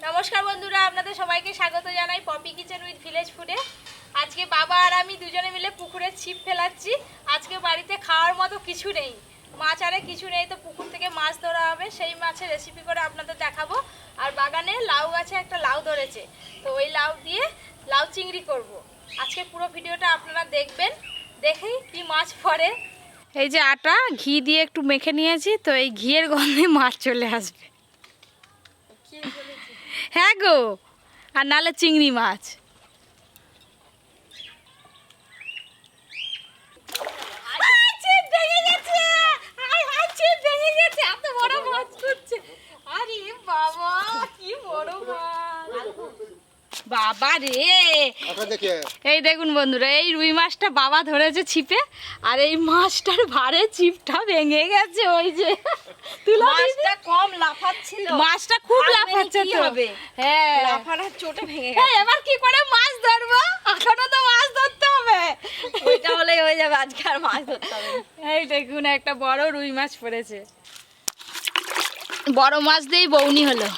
নমস্কার বন্ধুরা, আপনাদের সবাইকে স্বাগত জানাই পপি কিচেন উইথ ভিলেজ ফুডে। আজকে বাবা আর আমি দুজনে মিলে পুকুরে ছিপ ফেলাচ্ছি। আজকে বাড়িতে খাওয়ার মতো কিছু নেই, মাছ আরে কিছু নেই, তো পুকুর থেকে মাছ ধরা হবে, সেই মাছের রেসিপি করে আপনাদের দেখাবো। আর বাগানে লাউ গাছে একটা লাউ ধরেছে, তো ওই লাউ দিয়ে লাউ চিংড়ি করব। আজকে পুরো ভিডিওটা আপনারা দেখবেন, দেখেই কি মাছ পড়ে। এই যে আটা ঘি দিয়ে একটু মেখে নিয়েছি, তো এই ঘিয়ের গন্ধে মাছ চলে আসবে। হ্যাঁ গো, আর নালে চিংড়ি মাছ। বাবা রে, এই দেখুন বন্ধুরা, এই রুই মাছটা বাবা ধরেছে ছিপে, আর এই মাছটার ভারে ছিপটা ভেঙে গেছে। ওই যে মাছটা কম লাফাচ্ছিল, মাছটা খুব লাফাচ্ছে তো। হ্যাঁ, লাফানোর চোটে ভেঙে গেছে। এবার কি করে মাছ ধরবো? এখনো তো মাছ ধরতে হবে। ওইটা হলেই হয়ে যাবে, আজকে আর মাছ ধরতে হবে। এই দেখুন, একটা বড় রুই মাছ পড়েছে। বড় মাছ দিয়েই বউনি হলো।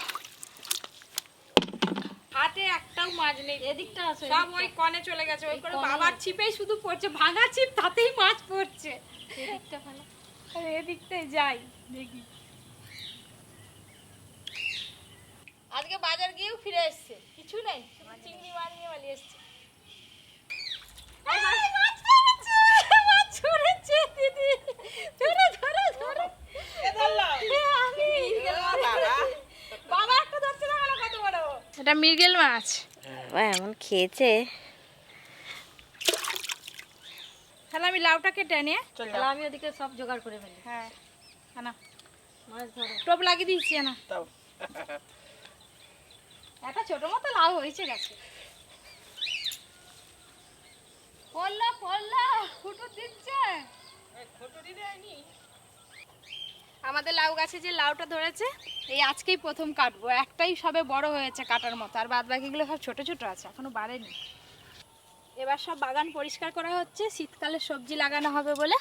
হাতে একটাও মাছ নেই, এদিকটা আছে, সব ওই কনে চলে গেছে। ওই করে বাবার ছিপেই শুধু পড়ছে, ভাঙা ছিপ, তাতেই মাছ পড়ছে। এদিকটা ভালো। আরে এদিকটাই যাই দেখি। আজকে বাজার গিয়েও ফিরে এসছে, কিছু নেই, শুধু চিংড়ি মাছ নিয়ে পালিয়ে এসছে। মাছ ছড়েছে দিদি, ধরো ধরো ধরো। বাবা একটা ধরছে না, কত বড় এটা মৃগেল মাছ। এমন খেয়েছে। তাহলে আমি লাউটা কেটে নিয়ে তাহলে আমি ওদিকে সব জোগাড় করে ফেলি। হ্যাঁ, না মাছ ধরো। টোপ লাগিয়ে দিচ্ছি না। একটা ছোট মতো লাউ হয়েছে গেছে। পড়লো পড়লো, ফুটো দিচ্ছে। আমাদের লাউ গাছে যে লাউটা ধরেছে, এই আজকেই প্রথম কাটবো। একটাই সবে বড় হয়েছে কাটার মতো, আর বাদ বাকিগুলো সব ছোট ছোট আছে, এখনো বাড়েনি। এবার সব বাগান পরিষ্কার করা হচ্ছে, শীতকালে সবজি লাগানো হবে বলে।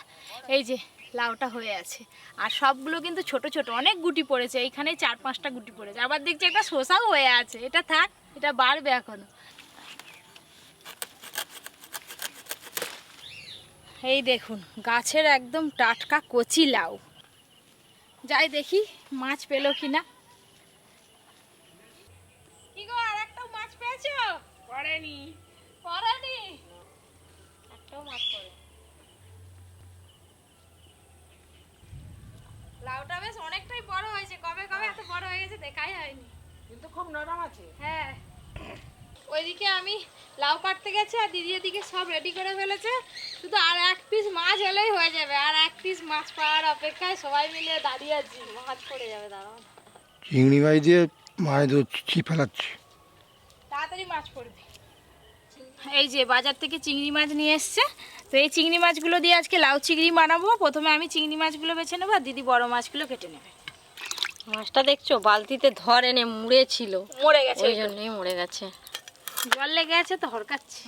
এই যে লাউটা হয়ে আছে, আর সবগুলো কিন্তু ছোট ছোট, অনেক গুটি পড়েছে। এইখানে 4-5টা গুটি পড়েছে। আবার দেখছি একটা শসাও হয়ে আছে, এটা থাক, এটা বাড়বে এখনো। এই দেখুন, গাছের একদম টাটকা কচি লাউ। যাই দেখি মাছ পেলো কিনা। কি গো, আর একটা মাছ পেয়েছো? পড়েনি পড়েনি, একটাও মাছ পড়ে। লাউটা বেশ অনেকটাই বড় হয়েছে, কবে কবে এত বড় হয়ে গেছে দেখাই হয়নি, কিন্তু খুব নরম আছে। হ্যাঁ। ওইদিকে আমি লাউ কাটতে গেছি, আর দিদি এদিকে সব রেডি করে ফেলেছে। শুধু আর এক পিস মাছ হলেই হয়ে যাবে, আর এক পিস মাছ পাওয়ার অপেক্ষায় সবাই মিলে দাঁড়িয়ে আছি। মাছ পড়ে যাবে, দাঁড়াও। চিংড়ি মাছ দিয়ে মাছ ধরছি, ফেলাচ্ছি। তাড়াতাড়ি মাছ পড়বে। এই যে বাজার থেকে চিংড়ি মাছ নিয়ে এসছে, তো এই চিংড়ি মাছগুলো দিয়ে আজকে লাউ চিংড়ি বানাবো। প্রথমে আমি চিংড়ি মাছগুলো বেছে নেবো, আর দিদি বড় মাছগুলো কেটে নেবে। মাছটা দেখছো বালতিতে ধরে নে মুড়ে ছিল, মরে গেছে, ওই জন্যই মরে গেছে। জল লেগে আছে তো হরকাচ্ছে।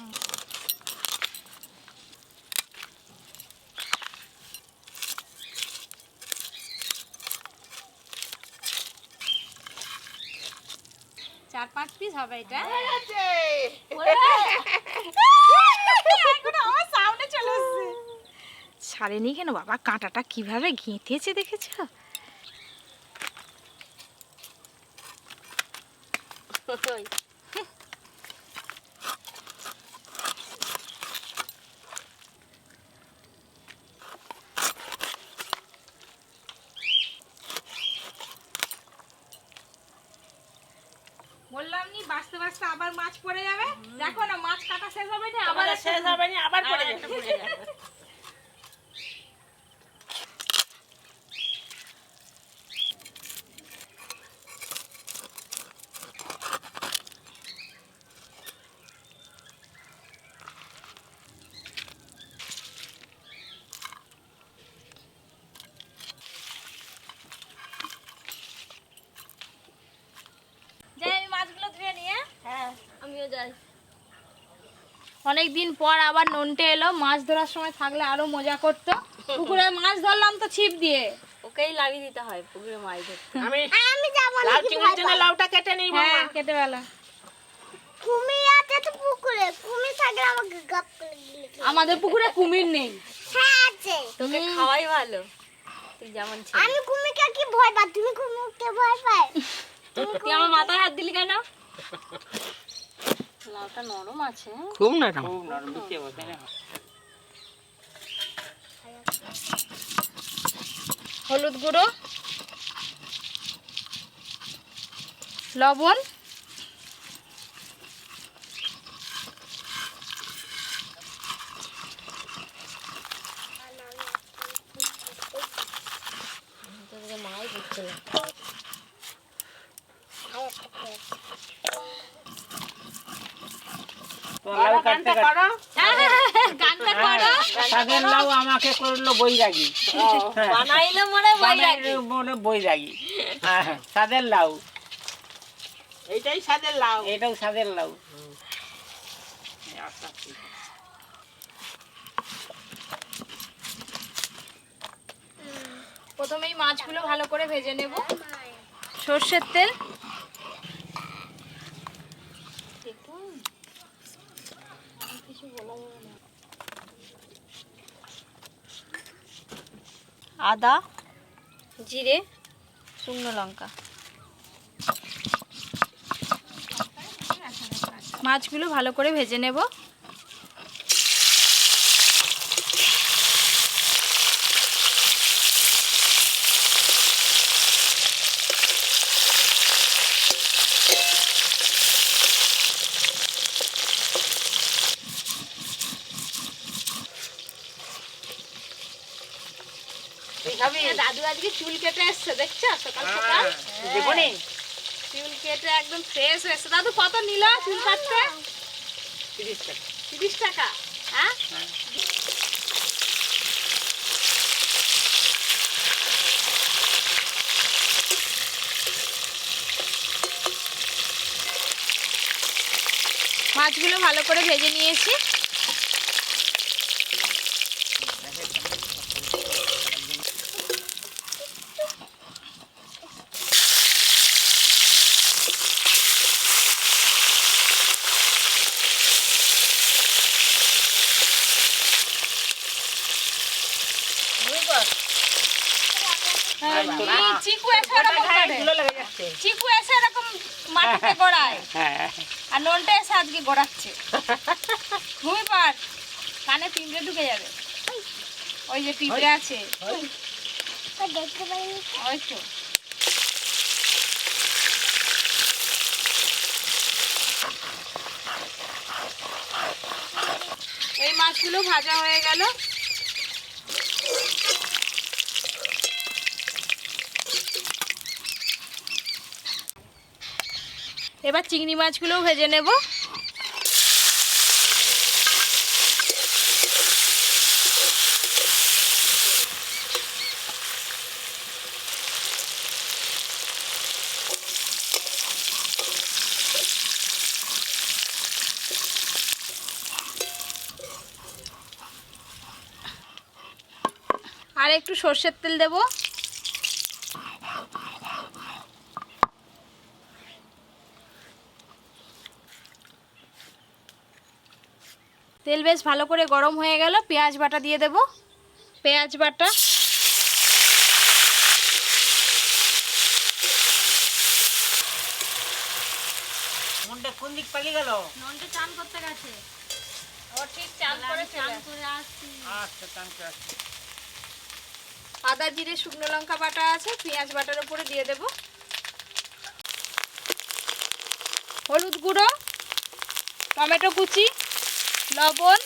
চার 5 পিস হবে এটা। আমার সামনে চলে এসছে। ছাড়েনি কেন বাবা, কাঁটাটা কিভাবে গেঁথেছে দেখেছো? বললাম নি, বাঁচতে বাঁচতে আবার মাছ পড়ে যাবে। দেখো না, মাছ কাটা শেষ হবে না, আবার শেষ হবে না, আবার পড়ে যাবে। যাই আমি মাছগুলো ধুয়ে নিয়ে। হ্যাঁ, আমিও যাই। অনেকদিন পর আবার নন্টে এলো, মাছ ধরার সময় থাকলে আরো মজা করতো। পুকুরে মাছ ধরলাম তো ছিপ দিয়ে, ওকেই লাগিয়ে দিতে হয় পুকুরে মাছ ধরতে। আমি আমি যাব না লাউ চিংড়ির জন্য লাউটা কেটে নিই হ্যাঁ মামা। কেটে ফেলো। কুমির আছে তো পুকুরে, কুমির থাকলে আমাকে গাপ করে দিলে কি? আমাদের পুকুরে কুমির নেই। হ্যাঁ আছে। তোকে খাওয়াই ভালো, তুই যেমন ছিলি। আমি কুমিরকে কি ভয় পাই? তুমি কুমিরকে ভয় পাই? তুই আমার মাথায় হাত দিলি কেন? লাউটা নরম আছে। খুব নরম, খুব নরম দিতে হবে না। হলুদ গুঁড়ো, লবণ, তোকে মাই দিচ্ছে না। তো লাউ কাটতে করো, গানটা করো। সাদের লাউ আমাকে করলো বৈরাগী। হ্যাঁ, বানাইলে মনে বানাইলে মনে বৈরাগী। হ্যাঁ, সাদের লাউ, এইটাই সাদের লাউ, এটাও সাদের লাউ। প্রথমেই মাছগুলো ভালো করে ভেজে নেব। সর্ষের তেল, আদা, জিরে, শুকনো লঙ্কা। মাছগুলো ভালো করে ভেজে নেব। দাদু আজকে চুল কেটে এসছে, দেখছো সকাল সকাল দেখুনি চুল কেটে একদম ফ্রেশ হয়েছে। দাদু কত নিল চুল কাটতে? 30 টাকা। 30 টাকা। হ্যাঁ মাছগুলো ভালো করে ভেজে নিয়েছি। চিকু এসে এরকম কাটে। ধুলো লেগে যাচ্ছে। চিকু এসে এরকম মাটিতে গড়ায়, হ্যাঁ, আর ননটা এসে আজকে গড়াচ্ছে। ঘুমি পার, কানে পিঁপড়ে ঢুকে যাবে। ওই যে পিঁপড়ে আছে, দেখতে পাইনি। ওই তো। এই মাছগুলো ভাজা হয়ে গেল। এবার চিংড়ি মাছগুলোও ভেজে নেব। আর একটু সর্ষের তেল দেব। তেল বেশ ভালো করে গরম হয়ে গেল, পেঁয়াজ বাটা দিয়ে দেব। পেঁয়াজ বাটা, মনটা কোন দিক পালিয়ে গেল? ননটা চান করতে গেছে। ও ঠিক চাল করে চান করে আসছি। আচ্ছা, টানতে আসছে। আদা জিরে শুকনো লঙ্কা বাটা আছে, পেঁয়াজ বাটার উপরে দিয়ে দেব। হলুদ গুঁড়ো, টমেটো কুচি, লবণ,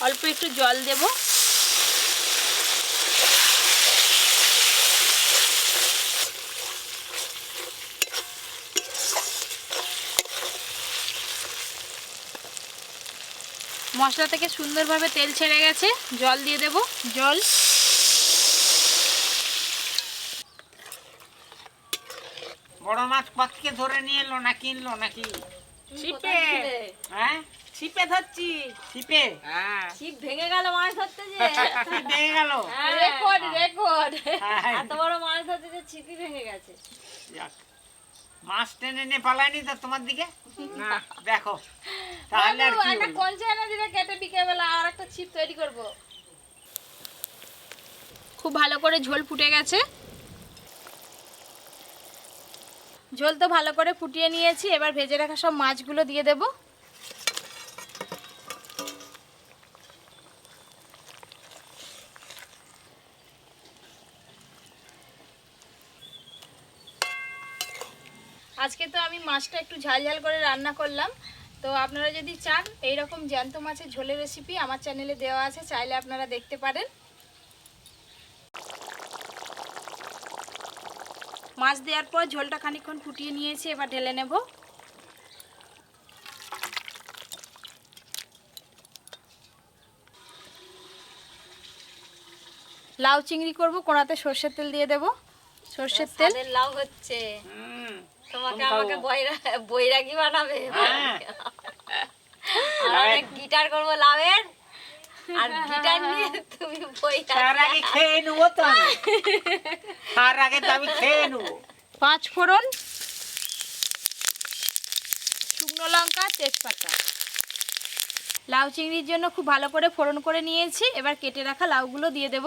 অল্প একটু জল দেব। মশলা থেকে সুন্দরভাবে তেল ছেড়ে গেছে, জল দিয়ে দেব। জল, বড় মাছ কতকে ধরে নিয়ে এলো না কিনলো নাকি? ছিপে হ্যাঁ ছিপে ধরছি। ছিপে? হ্যাঁ ছিপ ভেঙে গেল মাছ ধরতে যে। ছিপ ভেঙে গেল। Record record. এত বড় মাছ ধরতে যে ছিপই ভেঙে গেছে। যাক, মাছ টেনে নিয়ে পালায়নি তো তোমার দিকে? না দেখো তাহলে আর কি একটা হলো? কঞ্চাইনা দিলে কেটে বিকেলবেলা আর একটা ছিপ তৈরি করব। খুব ভালো করে ঝোল ফুটে গেছে। ঝোল তো ভালো করে ফুটিয়ে নিয়েছি, এবার ভেজে রাখা সব মাছগুলো দিয়ে দেব। আজকে তো আমি মাছটা একটু ঝাল ঝাল করে রান্না করলাম। তো আপনারা যদি চান এইরকম জ্যান্ত মাছের ঝোলের রেসিপি আমার চ্যানেলে দেওয়া আছে, চাইলে আপনারা দেখতে পারেন। মাছ দেওয়ার পর ঝোলটা খানিকক্ষণ ফুটিয়ে নিয়েছি, এবার ঢেলে নেব। লাউ চিংড়ি করব, কোড়াতে সর্ষের তেল দিয়ে দেব। সর্ষের তেল। সাদের লাউ হচ্ছে। হুম, তোমাকে তুমি খাও। আমাকে বৈরাগী বানাবে। হ্যাঁ। আর আমি গিটার করবো লাউয়ের, আর গিটার নিয়ে তুমি তার আগে খেয়ে নেবো তো আমি। তার আগে তো আমি খেয়ে নেবো। 5 ফোড়ন, শুকনো লঙ্কা, তেজপাতা। লাউ চিংড়ির জন্য খুব ভালো করে ফোড়ন করে নিয়েছি, এবার কেটে রাখা লাউগুলো দিয়ে দেব।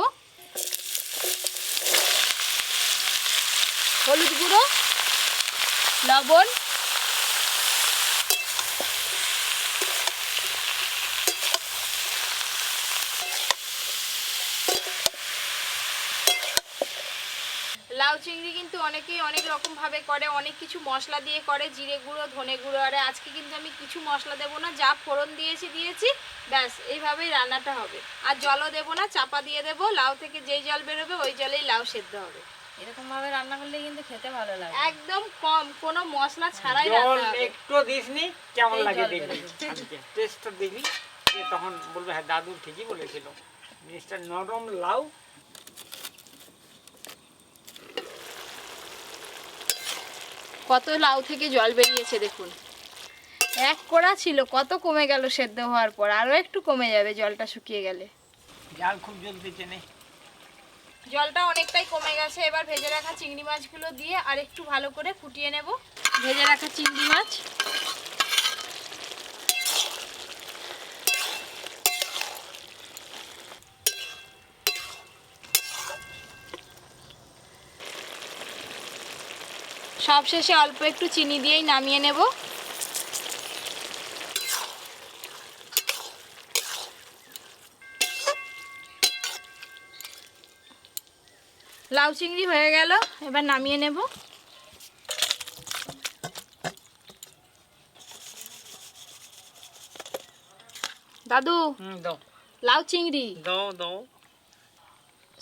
হলুদ গুঁড়ো, লবণ, লাউ চিংড়ি কিন্তু অনেকেই অনেক রকম ভাবে করে, অনেক কিছু মশলা দিয়ে করে, জিরে গুঁড়ো, ধনে গুঁড়ো। আর আজকে কিন্তু আমি কিছু মশলা দেব না, যা ফোড়ন দিয়েছি ব্যাস, এইভাবেই রান্নাটা হবে। আর জলও দেব না, চাপা দিয়ে দেব। লাউ থেকে যেই জল বেরোবে ওই জলেই লাউ সেদ্ধ হবে। এরকম ভাবে রান্না করলে কিন্তু খেতে ভালো লাগে। একদম কম, কোনো মশলা ছাড়াই জল রান্না হবে। একটু দিসনি, কেমন এই লাগে জল দেখবি। বেরোবে। টেস্টটা দেখবি, যে তখন বলবে হ্যাঁ দাদু ঠিকই বলেছিল। জিনিসটা নরম লাউ। কত লাউ থেকে জল বেরিয়েছে দেখুন। এক কোড়া ছিল, কত কমে গেল সেদ্ধ হওয়ার পর, আরও একটু কমে যাবে জলটা শুকিয়ে গেলে। জাল খুব জলদি চেনে। জলটা অনেকটাই কমে গেছে, এবার ভেজে রাখা চিংড়ি মাছগুলো দিয়ে আর একটু ভালো করে ফুটিয়ে নেব। ভেজে রাখা চিংড়ি মাছ, সব শেষে অল্প একটু চিনি দিয়েই নামিয়ে নেব। লাউ চিংড়ি হয়ে গেল, এবার নামিয়ে নেব। দাদু, দাও লাউ চিংড়ি দাও দাও।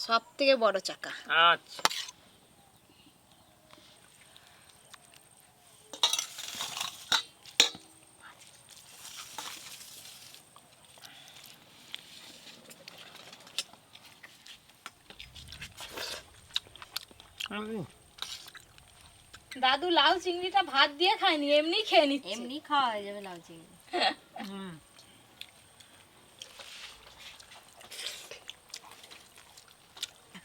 সব থেকে বড় চাকা। আচ্ছা, দাদু লাউ চিংড়িটা ভাত দিয়ে খায়নি, এমনি খেয়ে নিচ্ছে। এমনি খাওয়া হয়ে যাবে লাউ চিংড়ি।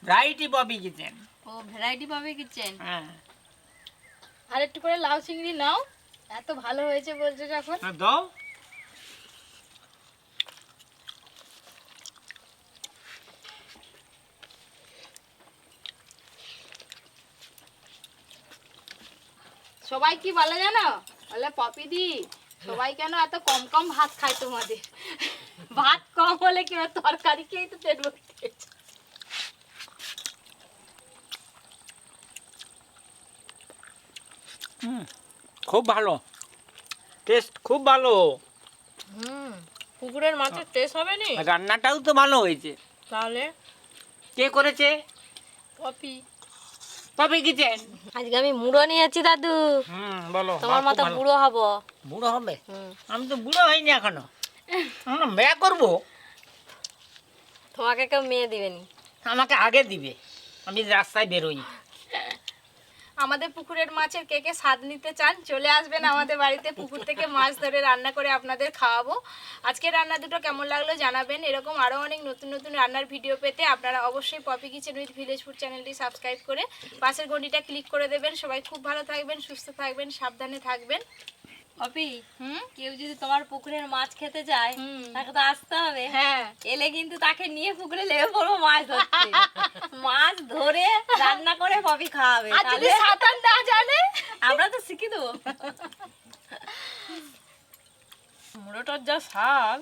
Variety Poppy kitchen. ও ভ্যারাইটি পাবে কিচেন। হ্যাঁ আর একটু করে লাউ চিংড়ি নাও, এত ভালো হয়েছে বলছো যখন। দাও। সবাই কি বলে জানো, বলে পপি দি সবাই কেন এত কম কম ভাত খায় তোমাদের। ভাত কম হলে কি হয়, তরকারি খেয়েই তো পেট ভর্তি। খুব ভালো টেস্ট, খুব ভালো। পুকুরের মাছের টেস্ট হবে নি? রান্নাটাও তো ভালো হয়েছে। তাহলে কে করেছে? পপি। Poppy kitchen. আজকে আমি মুড়ো নিয়েছি দাদু। বলো। তোমার মতো বুড়ো হব। বুড়ো হবে? আমি তো বুড়ো হইনি এখনো, এখনো মেয়ে করবো। তোমাকে কেউ মেয়ে দিবেনি। আমাকে আগে দিবে, আমি রাস্তায় বেরোই। আমাদের পুকুরের মাছের কে কে স্বাদ নিতে চান চলে আসবেন আমাদের বাড়িতে, পুকুর থেকে মাছ ধরে রান্না করে আপনাদের খাওয়াবো। আজকে রান্না দুটো কেমন লাগলো জানাবেন। এরকম আরও অনেক নতুন নতুন রান্নার ভিডিও পেতে আপনারা অবশ্যই Poppy kitchen with village food চ্যানেলটি সাবস্ক্রাইব করে পাশের ঘন্টিটা ক্লিক করে দেবেন। সবাই খুব ভালো থাকবেন, সুস্থ থাকবেন, সাবধানে থাকবেন। পপি, কেউ যদি তোমার পুকুরের মাছ খেতে চায় তাকে তো আসতে হবে। হ্যাঁ, এলে কিন্তু তাকে নিয়ে পুকুরে লেগে পড়বো মাছ ধরতে। মাছ ধরে রান্না করে পপি খাওয়াবে। আর যদি তাহলে সাঁতার না জানে আমরা তো শিখিয়ে দেবো। মুড়োটার যা স্বাদ।